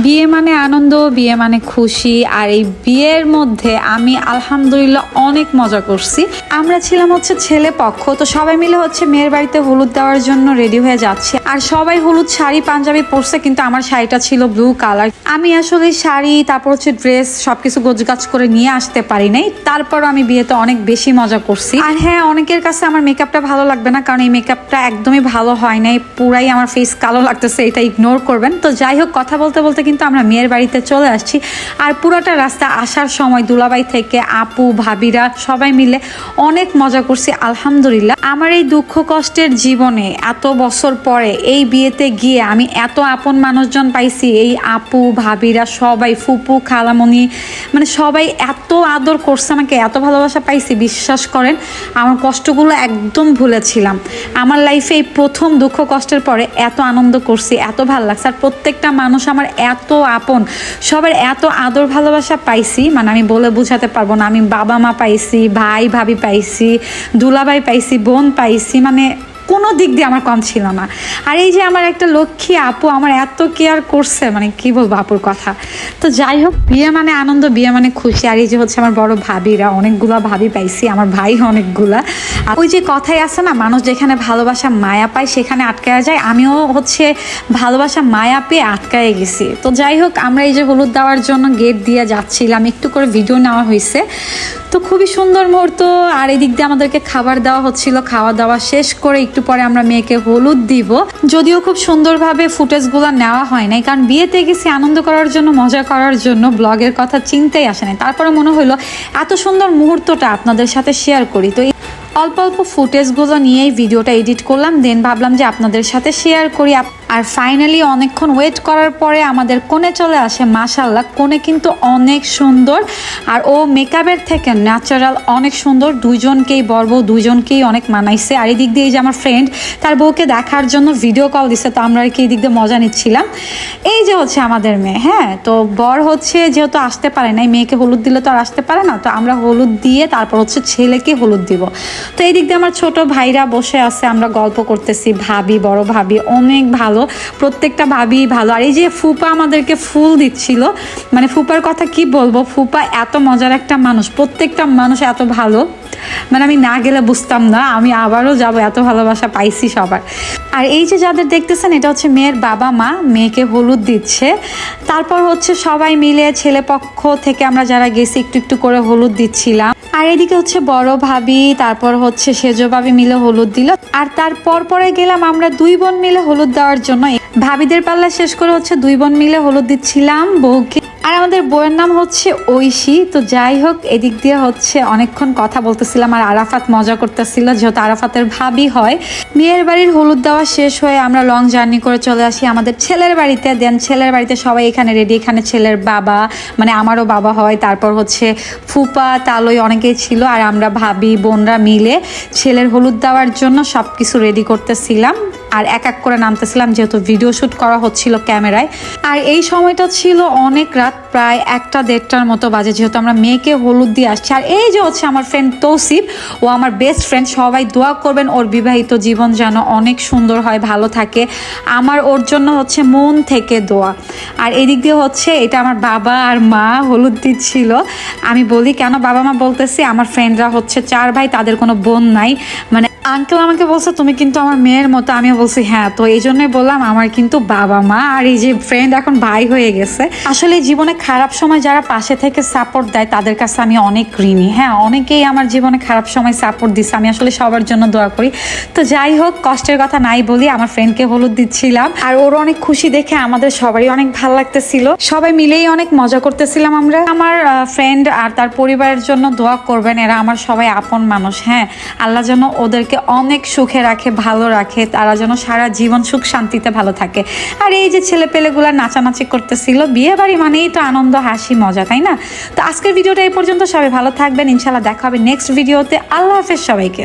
বিয়ে মানে আনন্দ, বিয়ে মানে খুশি। আর এই বিয়ের মধ্যে আমি আলহামদুলিল্লাহ অনেক মজা করছি। আমরা ছিলাম হচ্ছে ছেলে পক্ষ, তো সবাই মিলে হচ্ছে মেয়ের বাড়িতে হলুদ দেওয়ার জন্য রেডি হয়ে যাচ্ছে। আর সবাই হলুদ শাড়ি পাঞ্জাবি পরছে, কিন্তু আমার শাড়িটা ছিল ব্লু কালার। আমি আসলে শাড়ি তারপর হচ্ছে ড্রেস সবকিছু গোছগাছ করে নিয়ে আসতে পারি নাই। তারপর আমি বিয়েতে অনেক বেশি মজা করছি। আর হ্যাঁ, অনেকের কাছে আমার মেকআপটা ভালো লাগবে না, কারণ এই মেকআপটা একদমই ভালো হয় নাই, পুরাই আমার ফেস কালো লাগতেছে, এটা ইগনোর করবেন। তো যাই হোক, কথা বলতে বলতে কিন্তু আমরা মেয়ের বাড়িতে চলে আসছি। আর পুরাটা রাস্তা আসার সময় দুলাভাই থেকে আপু ভাবিরা সবাই মিলে অনেক মজা করছি আলহামদুলিল্লাহ। আমার এই দুঃখ কষ্টের জীবনে এত বছর পরে এই বিয়েতে গিয়ে আমি এত আপন মানুষজন পাইছি। এই আপু ভাবিরা সবাই, ফুপু খালামণি, মানে সবাই এত আদর করছে আমাকে, এত ভালোবাসা পাইছি, বিশ্বাস করেন আমার কষ্টগুলো একদম ভুলেছিলাম। আমার লাইফে এই প্রথম দুঃখ কষ্টের পরে এত আনন্দ করছি, এত ভালো লাগছে। আর প্রত্যেকটা মানুষ আমার এত আপন, সবার এত আদর ভালোবাসা পাইছি, মানে আমি বলে বোঝাতে পারবো না। আমি বাবা মা পাইছি, ভাই ভাবি পাইছি, দুলাভাই পাইছি, বোন পাইছি, মানে কোনো দিক দিয়ে আমার কম ছিল না। আর এই যে আমার একটা লক্ষ্মী আপু আমার এত কেয়ার করছে, মানে কি বলবো আপুর কথা। তো যাই হোক, বিয়ে মানে আনন্দ, বিয়ে মানে খুশি। আর এই যে হচ্ছে আমার বড় ভাবিরা, অনেকগুলা ভাবি পাইছি, আমার ভাই অনেকগুলা। আর ওই যে কথাই আছে না, মানুষ যেখানে ভালোবাসা মায়া পায় সেখানে আটকায়া যায়। আমিও হচ্ছে ভালোবাসা মায়া পেয়ে আটকায় গেছি। তো যাই হোক, আমরা এই যে হলুদ দেওয়ার জন্য গেট দিয়ে যাচ্ছিলাম, একটু করে ভিডিও নেওয়া হয়েছে, তো খুবই সুন্দর মুহূর্ত। আর এই দিক দিয়ে আমাদেরকে খাবার দেওয়া হচ্ছিল। খাওয়া দাওয়া শেষ করে একটু পরে আমরা মেয়েকে হলুদ দিব। যদিও খুব সুন্দরভাবে ফুটেজগুলো নেওয়া হয় নাই, কারণ বিয়েতে গেছি আনন্দ করার জন্য, মজা করার জন্য, ব্লগের কথা চিন্তাই আসে নাই। তারপরে মনে হলো এত সুন্দর মুহূর্তটা আপনাদের সাথে শেয়ার করি। তো অল্প অল্প ফুটেজগুলো নিয়েই ভিডিওটা এডিট করলাম, দেন ভাবলাম যে আপনাদের সাথে শেয়ার করি। আর ফাইনালি অনেকক্ষণ ওয়েট করার পরে আমাদের কোণে চলে আসে। মাশাআল্লাহ, কোণে কিন্তু অনেক সুন্দর, আর ও মেকআপের থেকে ন্যাচারাল অনেক সুন্দর। দুইজনকেই বর বউ দুইজনকেই অনেক মানাইছে। আর এই দিক দিয়ে যে আমার ফ্রেন্ড তার বউকে দেখার জন্য ভিডিও কল দিচ্ছে, তো আমরা আর কি এই দিক দিয়ে মজা নিচ্ছিলাম। এই যে হচ্ছে আমাদের মেয়ে, হ্যাঁ, তো বর হচ্ছে যেহেতু আসতে পারে নাই, মেয়েকে হলুদ দিলে তো আর আসতে পারে না, তো আমরা হলুদ দিয়ে তারপর হচ্ছে ছেলেকে হলুদ দিব। তো এই দিক দিয়ে আমার ছোট ভাইরা বসে আছে, আমরা গল্প করতেছি। ভাবি, বড় ভাবি অনেক ভালো, প্রত্যেকটা ভাবি ভালো। আর এই যে ফুপা আমাদেরকে ফুল দিচ্ছিল, মানে ফুপার কথা কি বলবো, ফুপা এত মজার একটা মানুষ, প্রত্যেকটা মানুষ এত ভালো, মানে আমি না গেলে বুঝতাম না, আমি আবারও যাব, এত ভালোবাসা পাইছি সবার। আর এই যে যাদের দেখতেছেন, এটা হচ্ছে মেয়ের বাবা মা, মেয়েকে হলুদ দিচ্ছে। তারপর হচ্ছে সবাই মিলে ছেলে পক্ষ থেকে আমরা যারা গেছি একটু একটু করে হলুদ দিচ্ছিলাম। আর এদিকে হচ্ছে বড় ভাবি, তারপর হচ্ছে সেজ ভাবি মিলে হলুদ দিল। আর তারপর পরে গেলাম আমরা দুই বোন মিলে হলুদ দেওয়ার জন্য। ভাবিদের পাল্লা শেষ করে হচ্ছে দুই বোন মিলে হলুদ দিচ্ছিলাম বউকে। আর আমাদের বউয়ের নাম হচ্ছে ঐশী। তো যাই হোক, এদিক দিয়ে হচ্ছে অনেকক্ষণ কথা বলতেছিলাম, আর আরাফাত মজা করতেছিল, যেহেতু আরাফাতের ভাবি হয়। মেয়ের বাড়ির হলুদ দেওয়া শেষ হয়ে আমরা লং জার্নি করে চলে আসি আমাদের ছেলের বাড়িতে। দেন ছেলের বাড়িতে সবাই এখানে রেডি, এখানে ছেলের বাবা, মানে আমারও বাবা হয়, তারপর হচ্ছে ফুপা তালই অনেকেই ছিল। আর আমরা ভাবি বোনরা মিলে ছেলের হলুদ দেওয়ার জন্য সব কিছু রেডি করতেছিলাম, আর এক এক করে নামতেছিলাম, যেহেতু ভিডিও শ্যুট করা হচ্ছিল ক্যামেরায়। আর এই সময়টা ছিল অনেক রাত, প্রায় 1টা-1:30টার মতো বাজে, যেহেতু আমরা মেয়েকে হলুদ দিয়ে আসছি। আর এই যে হচ্ছে আমার ফ্রেন্ড তৌসিফ, ও আমার বেস্ট ফ্রেন্ড। সবাই দোয়া করবেন ওর বিবাহিত জীবন যেন অনেক সুন্দর হয়, ভালো থাকে। আমার ওর জন্য হচ্ছে মন থেকে দোয়া। আর এদিক দিয়ে হচ্ছে এটা আমার বাবা আর মা হলুদ দিচ্ছিল। আমি বলি কেন বাবা মা বলতেছি, আমার ফ্রেন্ডরা হচ্ছে 4 ভাই, তাদের কোনো বোন নাই। মানে আঙ্কেল আমাকে বলছে তুমি কিন্তু আমার মেয়ের মতো, আমিও বলছি হ্যাঁ। তো এই জন্যই বললাম আমার কিন্তু বাবা মা আর এই যে ফ্রেন্ড এখন ভাই হয়ে গেছে। আসলে জীবনে খারাপ সময় যারা পাশে থেকে সাপোর্ট দেয় তাদের কাছে আমি অনেক ঋণী। হ্যাঁ, অনেকেই আমার জীবনে খারাপ সময় সাপোর্ট দিচ্ছে, আমি আসলে সবার জন্য দোয়া করি। তো যাই হোক, কষ্টের কথা নাই বলি, আমার ফ্রেন্ডকে হলুদ দিচ্ছিলাম, আর ওর অনেক খুশি দেখে আমাদের সবারই অনেক ভালো লাগতেছিল। সবাই মিলেই অনেক মজা করতেছিলাম আমরা। আমার ফ্রেন্ড আর তার পরিবারের জন্য দোয়া করবেন, এরা আমার সবাই আপন মানুষ। হ্যাঁ, আল্লাহ যেন ওদেরকে অনেক সুখে রাখে, ভালো রাখে, তারা যেন সারা জীবন সুখ শান্তিতে ভালো থাকে। আর এই যে ছেলে পেলেগুলা নাচানাচি করতেছিল, বিয়ে বাড়ি মানেই তো আনন্দ, হাসি, মজা, তাই না? তো আজকের ভিডিওটা এই পর্যন্ত, সবাই ভালো থাকবেন, ইনশাল্লাহ দেখা হবে নেক্সট ভিডিওতে। আল্লাহ হাফেজ সবাইকে।